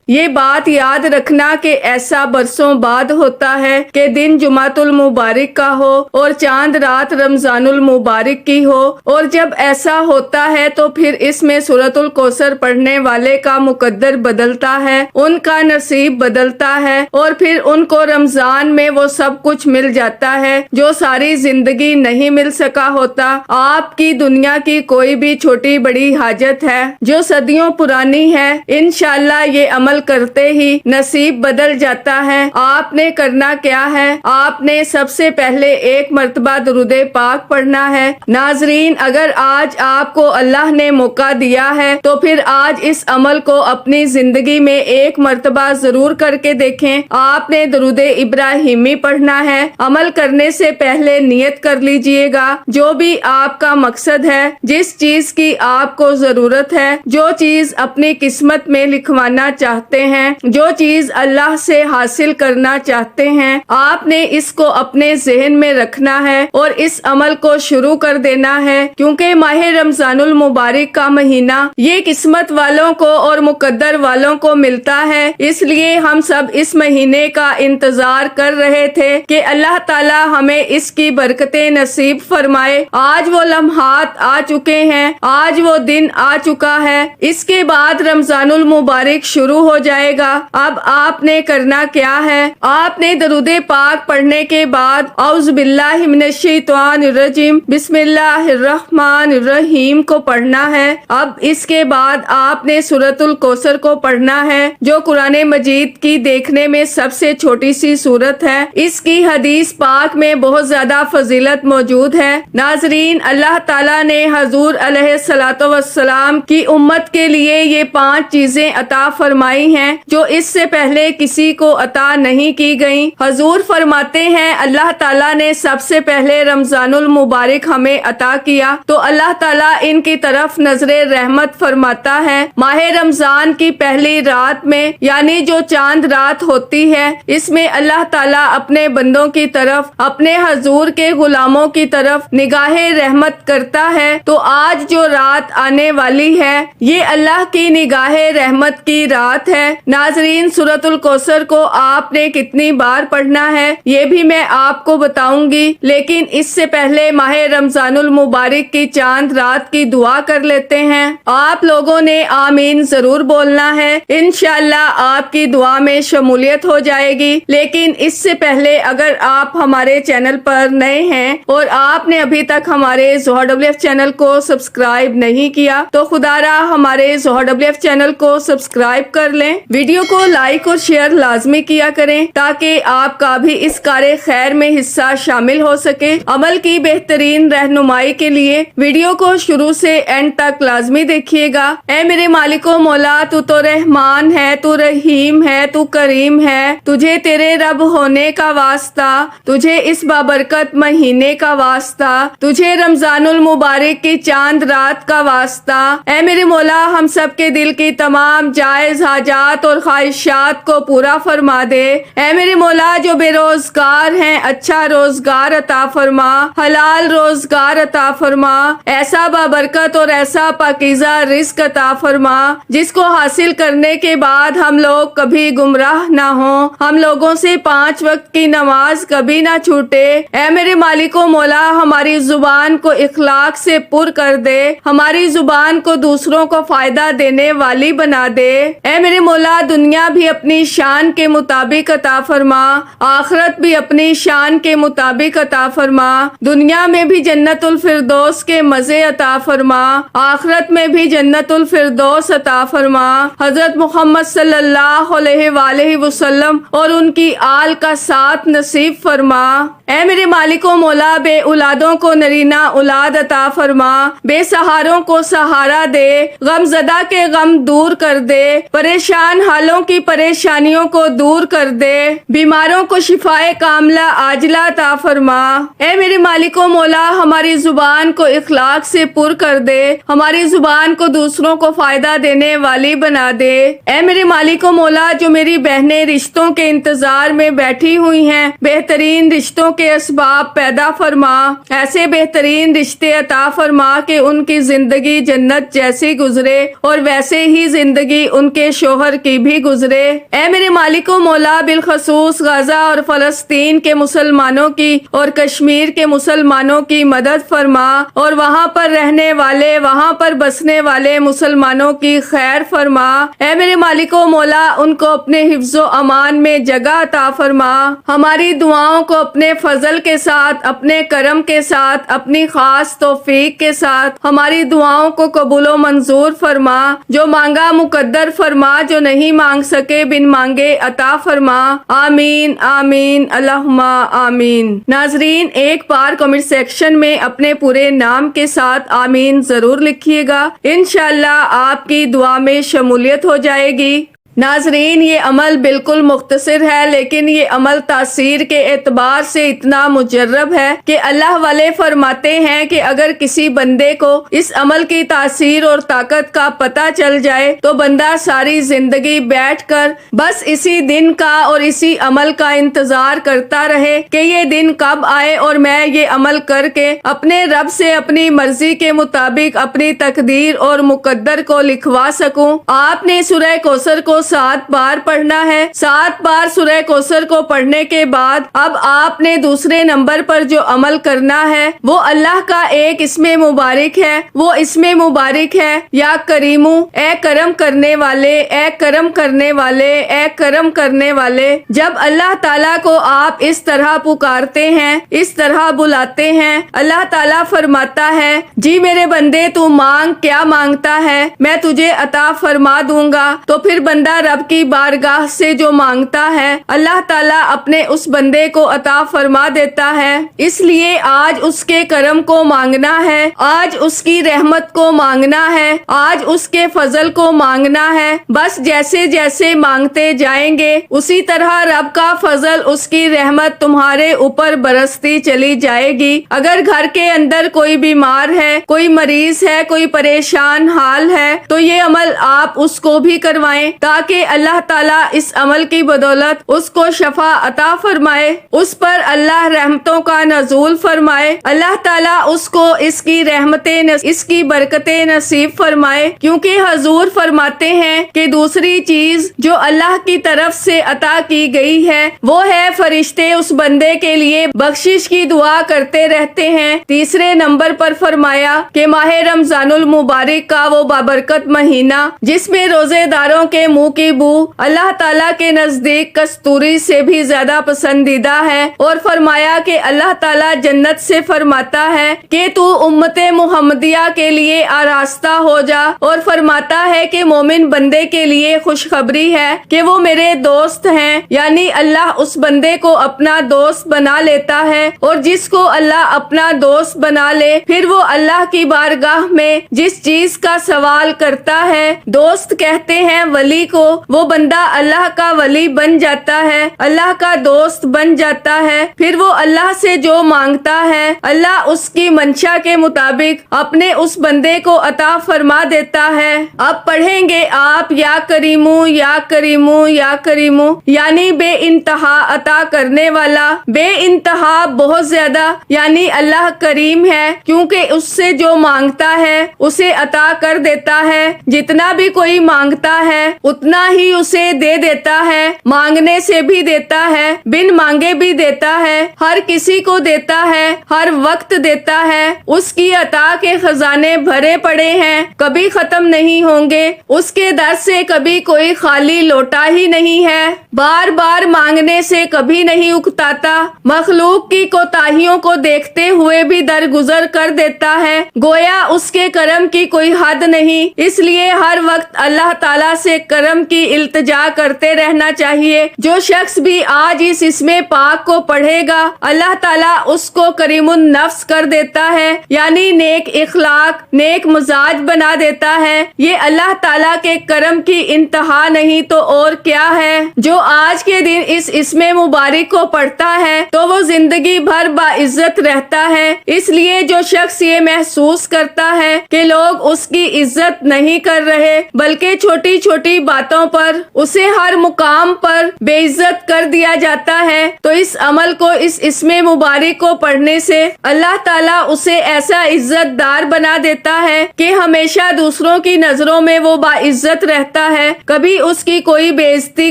یہ بات یاد رکھنا کہ ایسا برسوں بعد ہوتا ہے کہ دن جمعۃ المبارک کا ہو اور چاند رات رمضان المبارک کی ہو، اور جب ایسا ہوتا ہے تو پھر اس میں سورۃ الکوثر پڑھنے والے کا مقدر بدلتا ہے، ان کا نصیب بدلتا ہے، اور پھر ان کو رمضان میں وہ سب کچھ مل جاتا ہے جو ساری زندگی نہیں مل سکا ہوتا۔ آپ کی دنیا کی کوئی بھی چھوٹی بڑی حاجت ہے جو صدیوں پرانی ہے، انشاءاللہ یہ عمل کرتے ہی نصیب بدل جاتا ہے۔ آپ نے کرنا کیا ہے؟ آپ نے سب سے پہلے ایک مرتبہ درود پاک پڑھنا ہے۔ ناظرین، اگر آج آپ کو اللہ نے موقع دیا ہے تو پھر آج اس عمل کو اپنی زندگی میں ایک مرتبہ ضرور کر کے دیکھیں۔ آپ نے درود ابراہیمی پڑھنا ہے۔ عمل کرنے سے پہلے نیت کر لیجئے گا، جو بھی آپ کا مقصد ہے، جس چیز کی آپ کو ضرورت ہے، جو چیز اپنی قسمت میں لکھوانا چاہتے ہیں، جو چیز اللہ سے حاصل کرنا چاہتے ہیں، آپ نے اس کو اپنے ذہن میں رکھنا ہے اور اس عمل کو شروع کر دینا ہے، کیونکہ ماہ رمضان المبارک کا مہینہ یہ قسمت والوں کو اور مقدر والوں کو ملتا ہے۔ اس لیے ہم سب اس مہینے کا انتظار کر رہے تھے کہ اللہ تعالی ہمیں اس کی برکتیں نصیب فرمائے۔ آج وہ لمحات آ چکے ہیں، آج وہ دن آ چکا ہے، اس کے بعد رمضان المبارک شروع ہو جائے گا۔ اب آپ نے کرنا کیا ہے؟ آپ نے درود پاک پڑھنے کے بعد اعوذ باللہ من الشیطان الرجیم بسم اللہ الرحمن الرحیم کو پڑھنا ہے۔ اب اس کے بعد آپ نے سورۃ الکوثر کو پڑھنا ہے، جو قرآن مجید کی دیکھنے میں سب سے چھوٹی سی سورت ہے۔ اس کی حدیث پاک میں بہت زیادہ فضیلت موجود ہے۔ ناظرین، اللہ تعالیٰ نے حضور علیہ الصلوۃ والسلام کی امت کے لیے یہ 5 چیزیں عطا فرمائی ہیں جو اس سے پہلے کسی کو عطا نہیں کی گئیں۔ حضور فرماتے ہیں اللہ تعالیٰ نے سب سے پہلے رمضان المبارک ہمیں عطا کیا تو اللہ تعالیٰ ان کی طرف نظر رحمت فرماتا ہے۔ ماہ رمضان کی پہلی رات میں، یعنی جو چاند رات ہوتی ہے، اس میں اللہ تعالیٰ اپنے بندوں کی طرف، اپنے حضور کے غلاموں کی طرف نگاہ رحمت کرتا ہے۔ تو آج جو رات آنے والی ہے یہ اللہ کی نگاہ رحمت کی رات ہے۔ ناظرین، سورۃ الکوثر کو آپ نے کتنی بار پڑھنا ہے یہ بھی میں آپ کو بتاؤں گی، لیکن اس سے پہلے ماہ رمضان المبارک کی چاند رات کی دعا کر لیتے ہیں۔ آپ لوگوں نے آمین ضرور بولنا ہے، انشاءاللہ آپ کی دعا میں شمولیت ہو جائے گی۔ لیکن اس سے پہلے اگر آپ ہمارے چینل پر نئے ہیں اور آپ نے ابھی تک ہمارے زہر WF چینل کو سبسکرائب نہیں کیا تو خدا را ہمارے زہر WF چینل کو سبسکرائب کر لیں، ویڈیو کو لائک اور شیئر لازمی کیا کریں تاکہ آپ کا بھی اس کار خیر میں حصہ شامل ہو سکے۔ عمل کی بہترین رہنمائی کے لیے ویڈیو کو شروع سے اینڈ تک لازمی دیکھیے گا۔ اے میرے مالک و مولا، تو رحمان ہے، تو رحیم ہے، تو کریم ہے، تجھے تیرے رب ہونے کا واسطہ، تجھے اس بابرکت مہینے کا واسطہ، تجھے رمضان المبارک کی چاند رات کا واسطہ۔ اے میرے مولا، ہم سب کے دل کی تمام جائز حاجات اور خواہشات کو پورا فرما دے۔ اے میرے مولا، جو بے روزگار ہیں اچھا روزگار عطا فرما، حلال روزگار عطا فرما، ایسا بابرکت اور ایسا پاکیزہ رزق عطا فرما جس کو حاصل کرنے کے بعد ہم لوگ کبھی گمراہ نہ ہوں، ہم لوگوں سے 5 وقت کی نماز کبھی نہ چھوٹے۔ اے میرے مالک و مولا، ہماری زبان کو اخلاق سے پر کر دے، ہماری زبان کو دوسروں کو فائدہ دینے والی بنا دے۔ اے میرے مولا، دنیا بھی اپنی شان کے مطابق عطا فرما، آخرت بھی اپنی شان کے مطابق عطا فرما۔ دنیا میں بھی جنت الفردوس کے مزے عطا فرما، آخرت میں بھی جنت الفردوس عطا فرما۔ حضرت محمد صلی اللہ علیہ وآلہ وسلم اور ان کی آل کا ساتھ نصیب فرما۔ اے میرے مالک و مولا، بے اولادوں کو نرینہ اولاد عطا فرما، بے سہاروں کو سہارا دے، غم زدہ کے غم دور کر دے، پریشان حالوں کی پریشانیوں کو دور کر دے، بیماروں کو شفائے کاملہ عاجلہ عطا فرما۔ اے میرے مالک و مولا، ہماری زبان کو اخلاق سے پر کر دے، ہماری زبان کو دوسروں کو فائدہ دینے والی بنا دے۔ اے میرے مالک و مولا، جو میری بہنیں رشتوں کے انتظار میں بیٹھی ہوئی ہیں، بہترین رشتوں کے اسباب پیدا فرما، ایسے بہترین رشتے عطا فرما کہ ان کی زندگی جنت جیسی گزرے اور ویسے ہی زندگی ان کے شوہر کی بھی گزرے۔ اے میرے مالک و مولا، بالخصوص غزہ اور فلسطین کے مسلمانوں کی اور کشمیر کے مسلمانوں کی مدد فرما، اور وہاں پر رہنے والے، وہاں پر بسنے والے مسلمانوں کی خیر فرما۔ اے میرے مالک و مولا، ان کو اپنے حفظ و امان میں جگہ عطا فرما۔ ہماری دعاؤں کو اپنے فضل کے ساتھ، اپنے کرم کے ساتھ، اپنی خاص توفیق کے ساتھ ہماری دعاؤں کو قبول و منظور فرما۔ جو مانگا مقدر فرما، جو نہیں مانگ سکے بن مانگے عطا فرما۔ آمین آمین اللہم آمین۔ ناظرین، ایک بار کمنٹ سیکشن میں اپنے پورے نام کے ساتھ آمین ضرور لکھیے گا، انشاءاللہ آپ کی دعا میں شمولیت ہو جائے گی۔ ناظرین، یہ عمل بالکل مختصر ہے، لیکن یہ عمل تاثیر کے اعتبار سے اتنا مجرب ہے کہ اللہ والے فرماتے ہیں کہ اگر کسی بندے کو اس عمل کی تاثیر اور طاقت کا پتہ چل جائے تو بندہ ساری زندگی بیٹھ کر بس اسی دن کا اور اسی عمل کا انتظار کرتا رہے کہ یہ دن کب آئے اور میں یہ عمل کر کے اپنے رب سے اپنی مرضی کے مطابق اپنی تقدیر اور مقدر کو لکھوا سکوں۔ آپ نے سورہ کوثر کو 7 بار پڑھنا ہے۔ 7 بار سورہ کوثر کو پڑھنے کے بعد اب آپ نے دوسرے نمبر پر جو عمل کرنا ہے وہ اللہ کا ایک اسم مبارک ہے۔ وہ اسم مبارک ہے یا کریمو، اے کرم کرنے والے، اے کرم کرنے والے، اے کرم کرنے والے۔ جب اللہ تعالیٰ کو آپ اس طرح پکارتے ہیں، اس طرح بلاتے ہیں، اللہ تعالیٰ فرماتا ہے جی میرے بندے تو مانگ، کیا مانگتا ہے میں تجھے عطا فرما دوں گا۔ تو پھر بندہ رب کی بارگاہ سے جو مانگتا ہے اللہ تعالیٰ اپنے اس بندے کو عطا فرما دیتا ہے۔ اس لیے آج اس کے کرم کو مانگنا ہے، آج اس کی رحمت کو مانگنا ہے، آج اس کے فضل کو مانگنا ہے۔ بس جیسے جیسے مانگتے جائیں گے اسی طرح رب کا فضل، اس کی رحمت تمہارے اوپر برستی چلی جائے گی۔ اگر گھر کے اندر کوئی بیمار ہے، کوئی مریض ہے، کوئی پریشان حال ہے تو یہ عمل آپ اس کو بھی کروائیں تاکہ اللہ تعالیٰ اس عمل کی بدولت اس کو شفا عطا فرمائے، اس پر اللہ رحمتوں کا نزول فرمائے، اللہ تعالیٰ اس کو اس کی رحمتیں، اس کی برکتیں نصیب فرمائے۔ کیونکہ حضور فرماتے ہیں کہ دوسری چیز جو اللہ کی طرف سے عطا کی گئی ہے وہ ہے فرشتے اس بندے کے لیے بخشش کی دعا کرتے رہتے ہیں۔ تیسرے نمبر پر فرمایا کہ ماہ رمضان المبارک کا وہ بابرکت مہینہ جس میں روزے داروں کے منہ کی بو اللہ تعالیٰ کے نزدیک کستوری سے بھی زیادہ پسندیدہ ہے، اور فرمایا کہ اللہ تعالیٰ جنت سے فرماتا ہے کہ تو امت محمدیہ کے لیے آراستہ ہو جا، اور فرماتا ہے کہ مومن بندے کے لیے خوشخبری ہے کہ وہ میرے دوست ہیں، یعنی اللہ اس بندے کو اپنا دوست بنا لیتا ہے، اور جس کو اللہ اپنا دوست بنا لے پھر وہ اللہ کی بارگاہ میں جس چیز کا سوال کرتا ہے، دوست کہتے ہیں ولی کو، وہ بندہ اللہ کا ولی بن جاتا ہے، اللہ کا دوست بن جاتا ہے۔ پھر وہ اللہ سے جو مانگتا ہے اللہ اس کی منشا کے مطابق اپنے اس بندے کو عطا فرما دیتا ہے۔ اب پڑھیں گے آپ یا کریمو یا کریمو یا کریمو، یعنی بے انتہا عطا کرنے والا، بے انتہا بہت زیادہ، یعنی اللہ کریم ہے کیونکہ اس سے جو مانگتا ہے اسے عطا کر دیتا ہے، جتنا بھی کوئی مانگتا ہے اتنا ہی اسے دے دیتا ہے، مانگنے سے بھی دیتا ہے، بن مانگے بھی دیتا ہے، ہر کسی کو دیتا ہے، ہر وقت دیتا ہے، اس کی عطا کے خزانے بھرے پڑے ہیں، کبھی ختم نہیں ہوں گے، اس کے در سے کبھی کوئی خالی لوٹا ہی نہیں ہے، بار بار مانگنے سے کبھی نہیں اکتاتا، مخلوق کی کوتاہیوں کو دیکھتے ہوئے بھی درگزر کر دیتا ہے، گویا اس کے کرم کی کوئی حد نہیں، اس لیے ہر وقت اللہ تعالیٰ سے کرم کی التجا کرتے رہنا چاہیے۔ جو شخص بھی آج اس اسم پاک کو پڑھے گا اللہ تعالیٰ اس کو کریم النفس کر دیتا ہے، یعنی نیک اخلاق، نیک مزاج بنا دیتا ہے۔ یہ اللہ تعالیٰ کے کرم کی انتہا نہیں تو اور کیا ہے۔ جو آج کے دن اس اسم مبارک کو پڑھتا ہے تو وہ زندگی بھر باعزت رہتا ہے۔ اس لیے جو شخص یہ محسوس کرتا ہے کہ لوگ اس کی عزت نہیں کر رہے بلکہ چھوٹی چھوٹی باتوں باتوں پر اسے ہر مقام پر بے عزت کر دیا جاتا ہے، تو اس عمل کو، اس اسم مبارک کو پڑھنے سے اللہ تعالیٰ اسے ایسا عزت دار بنا دیتا ہے کہ ہمیشہ دوسروں کی نظروں میں وہ باعزت رہتا ہے۔ کبھی اس کی کوئی بے عزتی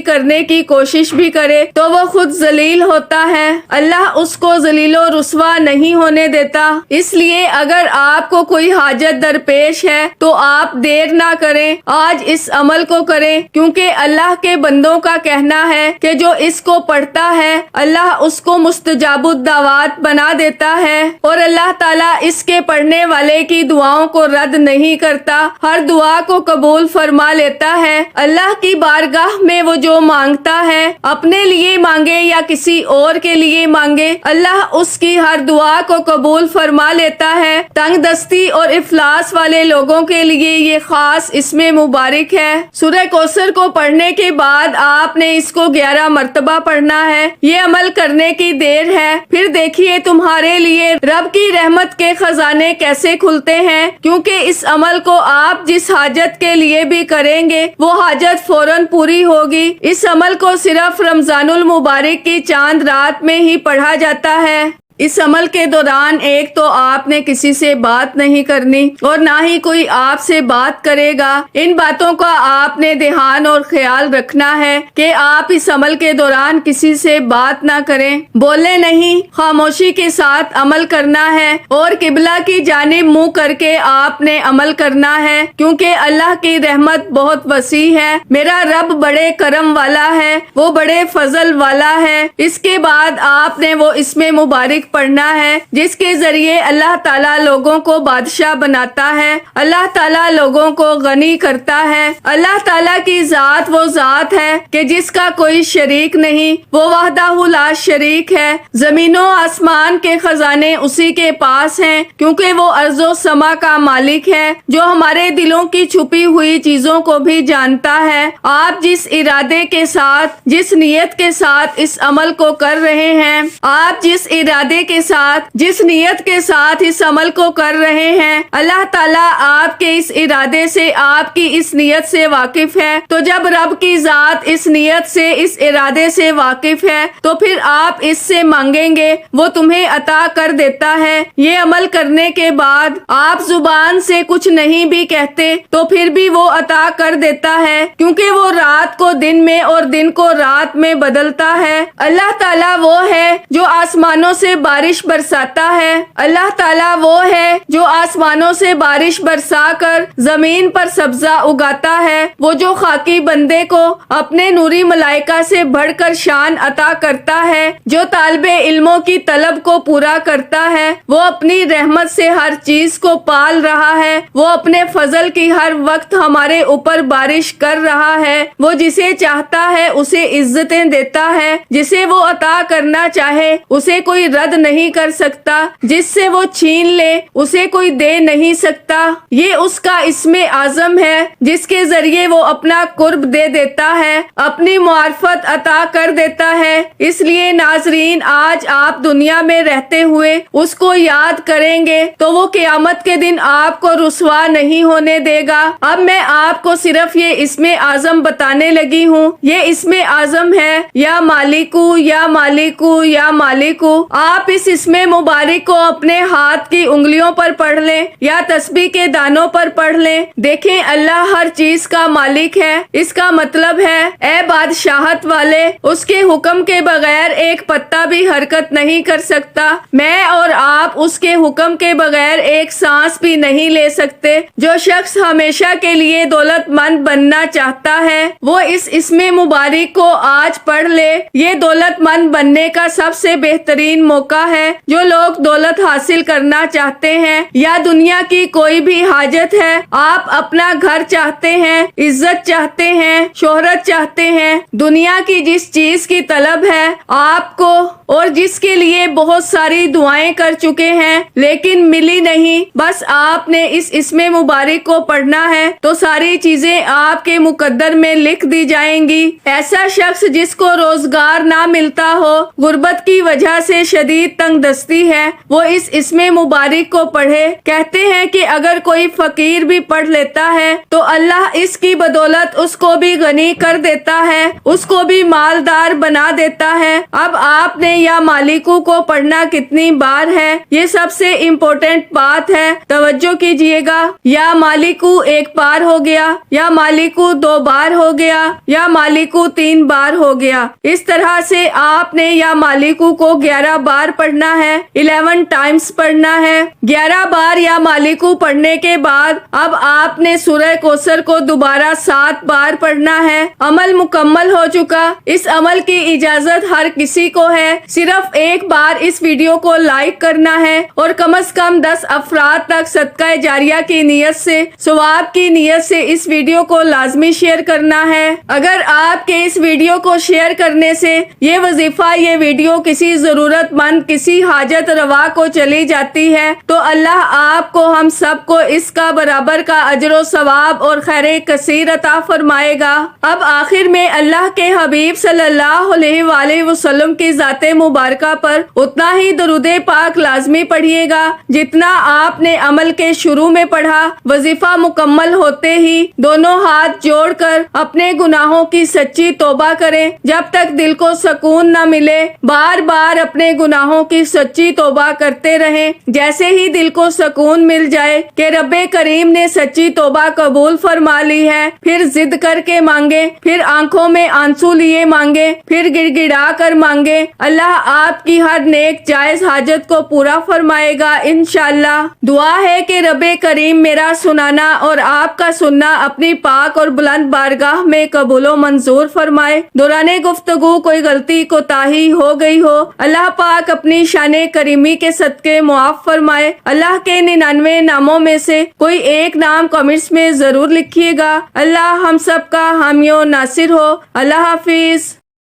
کرنے کی کوشش بھی کرے تو وہ خود ذلیل ہوتا ہے، اللہ اس کو ذلیل و رسوا نہیں ہونے دیتا۔ اس لیے اگر آپ کو کوئی حاجت درپیش ہے تو آپ دیر نہ کریں، آج اس عمل کو کریں، کیونکہ اللہ کے بندوں کا کہنا ہے کہ جو اس کو پڑھتا ہے اللہ اس کو مستجاب الدعوات بنا دیتا ہے، اور اللہ تعالیٰ اس کے پڑھنے والے کی دعاؤں کو رد نہیں کرتا، ہر دعا کو قبول فرما لیتا ہے۔ اللہ کی بارگاہ میں وہ جو مانگتا ہے، اپنے لیے مانگے یا کسی اور کے لیے مانگے، اللہ اس کی ہر دعا کو قبول فرما لیتا ہے۔ تنگ دستی اور افلاس والے لوگوں کے لیے یہ خاص اسم مبارک ہے۔ سورہ کوثر کو پڑھنے کے بعد آپ نے اس کو 11 مرتبہ پڑھنا ہے، یہ عمل کرنے کی دیر ہے، پھر دیکھیے تمہارے لیے رب کی رحمت کے خزانے کیسے کھلتے ہیں، کیونکہ اس عمل کو آپ جس حاجت کے لیے بھی کریں گے وہ حاجت فوراً پوری ہوگی۔ اس عمل کو صرف رمضان المبارک کی چاند رات میں ہی پڑھا جاتا ہے۔ اس عمل کے دوران ایک تو آپ نے کسی سے بات نہیں کرنی اور نہ ہی کوئی آپ سے بات کرے گا۔ ان باتوں کا آپ نے دھیان اور خیال رکھنا ہے کہ آپ اس عمل کے دوران کسی سے بات نہ کریں، بولے نہیں، خاموشی کے ساتھ عمل کرنا ہے اور قبلہ کی جانب منہ کر کے آپ نے عمل کرنا ہے، کیونکہ اللہ کی رحمت بہت وسیع ہے۔ میرا رب بڑے کرم والا ہے، وہ بڑے فضل والا ہے۔ اس کے بعد آپ نے وہ اسم مبارک پڑھنا ہے جس کے ذریعے اللہ تعالیٰ لوگوں کو بادشاہ بناتا ہے، اللہ تعالیٰ لوگوں کو غنی کرتا ہے۔ اللہ تعالیٰ کی ذات وہ ذات ہے کہ جس کا کوئی شریک نہیں، وہ وحدہ لا شریک ہے۔ زمین و آسمان کے خزانے اسی کے پاس ہیں، کیونکہ وہ ارض و سما کا مالک ہے، جو ہمارے دلوں کی چھپی ہوئی چیزوں کو بھی جانتا ہے۔ آپ جس ارادے کے ساتھ، جس نیت کے ساتھ اس عمل کو کر رہے ہیں، آپ جس ارادے کے ساتھ، جس نیت کے ساتھ اس عمل کو کر رہے ہیں، اللہ تعالیٰ آپ کے اس ارادے سے، آپ کی اس نیت سے واقف ہے۔ تو جب رب کی ذات اس نیت سے، اس ارادے سے واقف ہے تو پھر آپ اس سے مانگیں گے، وہ تمہیں عطا کر دیتا ہے۔ یہ عمل کرنے کے بعد آپ زبان سے کچھ نہیں بھی کہتے تو پھر بھی وہ عطا کر دیتا ہے، کیونکہ وہ رات کو دن میں اور دن کو رات میں بدلتا ہے۔ اللہ تعالیٰ وہ ہے جو آسمانوں سے بارش برساتا ہے، اللہ تعالیٰ وہ ہے جو آسمانوں سے بارش برسا کر زمین پر سبزہ اگاتا ہے، وہ جو خاکی بندے کو اپنے نوری ملائکہ سے بڑھ کر شان عطا کرتا ہے، جو طالب علموں کی طلب کو پورا کرتا ہے، وہ اپنی رحمت سے ہر چیز کو پال رہا ہے، وہ اپنے فضل کی ہر وقت ہمارے اوپر بارش کر رہا ہے، وہ جسے چاہتا ہے اسے عزتیں دیتا ہے، جسے وہ عطا کرنا چاہے اسے کوئی رد نہیں کر سکتا، جس سے وہ چھین لے اسے کوئی دے نہیں سکتا۔ یہ اس کا اسم اعظم ہے جس کے ذریعے وہ اپنا قرب دے دیتا ہے، اپنی معرفت عطا کر دیتا ہے۔ اس لیے ناظرین، آج آپ دنیا میں رہتے ہوئے اس کو یاد کریں گے تو وہ قیامت کے دن آپ کو رسوا نہیں ہونے دے گا۔ اب میں آپ کو صرف یہ اسم اعظم بتانے لگی ہوں۔ یہ اسم اعظم ہے یا مالکو یا مالکو یا مالکو۔ آپ اس اسم مبارک کو اپنے ہاتھ کی انگلیوں پر پڑھ لیں یا تسبیح کے دانوں پر پڑھ لیں۔ دیکھیں، اللہ ہر چیز کا مالک ہے، اس کا مطلب ہے اے بادشاہت والے، اس کے حکم کے بغیر ایک پتا بھی حرکت نہیں کر سکتا۔ میں اور آپ اس کے حکم کے بغیر ایک سانس بھی نہیں لے سکتے۔ جو شخص ہمیشہ کے لیے دولت مند بننا چاہتا ہے وہ اس اسم مبارک کو آج پڑھ لے۔ یہ دولت مند بننے کا سب سے بہترین موقع ہے۔ جو لوگ دولت حاصل کرنا چاہتے ہیں یا دنیا کی کوئی بھی حاجت ہے، آپ اپنا گھر چاہتے ہیں، عزت چاہتے ہیں، شہرت چاہتے ہیں، دنیا کی جس چیز کی طلب ہے آپ کو اور جس کے لیے بہت ساری دعائیں کر چکے ہیں لیکن ملی نہیں، بس آپ نے اس اسم مبارک کو پڑھنا ہے تو ساری چیزیں آپ کے مقدر میں لکھ دی جائیں گی۔ ایسا شخص جس کو روزگار نہ ملتا ہو، غربت کی وجہ سے شدید شدید تنگ دستی ہے وہ اس اسم مبارک کو پڑھے۔ کہتے ہیں کہ اگر کوئی فقیر بھی پڑھ لیتا ہے تو اللہ اس کی بدولت اس کو بھی غنی کر دیتا ہے، اس کو بھی مالدار بنا دیتا ہے۔ اب آپ نے یا مالکو کو پڑھنا کتنی بار ہے، یہ سب سے امپورٹنٹ بات ہے، توجہ کیجئے گا۔ یا مالکو ایک بار ہو گیا، یا مالکو 2 بار ہو گیا، یا مالکو 3 بار ہو گیا۔ اس طرح سے آپ نے یا مالکو کو 11 بار پڑھنا ہے، 11 ٹائمز پڑھنا ہے۔ 11 بار یا مالکو پڑھنے کے بعد اب آپ نے سورہ کوثر کو دوبارہ 7 بار پڑھنا ہے۔ عمل مکمل ہو چکا۔ اس عمل کی اجازت ہر کسی کو ہے، صرف ایک بار اس ویڈیو کو لائک کرنا ہے اور کم از کم 10 افراد تک صدقہ جاریہ کی نیت سے، ثواب کی نیت سے اس ویڈیو کو لازمی شیئر کرنا ہے۔ اگر آپ کے اس ویڈیو کو شیئر کرنے سے یہ وظیفہ، یہ ویڈیو کسی ضرورت مند، کسی حاجت روا کو چلی جاتی ہے تو اللہ آپ کو، ہم سب کو اس کا برابر کا اجر و ثواب اور خیر کثیر عطا فرمائے گا۔ اب آخر میں اللہ کے حبیب صلی اللہ علیہ وآلہ وسلم کی ذات مبارکہ پر اتنا ہی درود پاک لازمی پڑھیے گا جتنا آپ نے عمل کے شروع میں پڑھا۔ وظیفہ مکمل ہوتے ہی دونوں ہاتھ جوڑ کر اپنے گناہوں کی سچی توبہ کریں جب تک دل کو سکون نہ ملے۔ بار بار اپنے گناہوں کی سچی توبہ کرتے رہیں، جیسے ہی دل کو سکون مل جائے کہ رب کریم نے سچی توبہ قبول فرما لی ہے، پھر ضد کر کے مانگے، پھر آنکھوں میں آنسو لیے مانگے، پھر گڑ گڑا کر مانگے۔ اللہ آپ کی ہر نیک جائز حاجت کو پورا فرمائے گا انشاءاللہ۔ دعا ہے کہ رب کریم میرا سنانا اور آپ کا سننا اپنی پاک اور بلند بارگاہ میں قبول و منظور فرمائے۔ دوران گفتگو کوئی غلطی کوتاہی ہو گئی ہو، اللہ پاک اپنی شان کریمی کے صدقے معاف فرمائے۔ اللہ کے 99 ناموں میں سے کوئی ایک نام کمنٹس میں ضرور لکھیے گا۔ اللہ ہم سب کا حامی و ناصر ہو۔ اللہ حافظ۔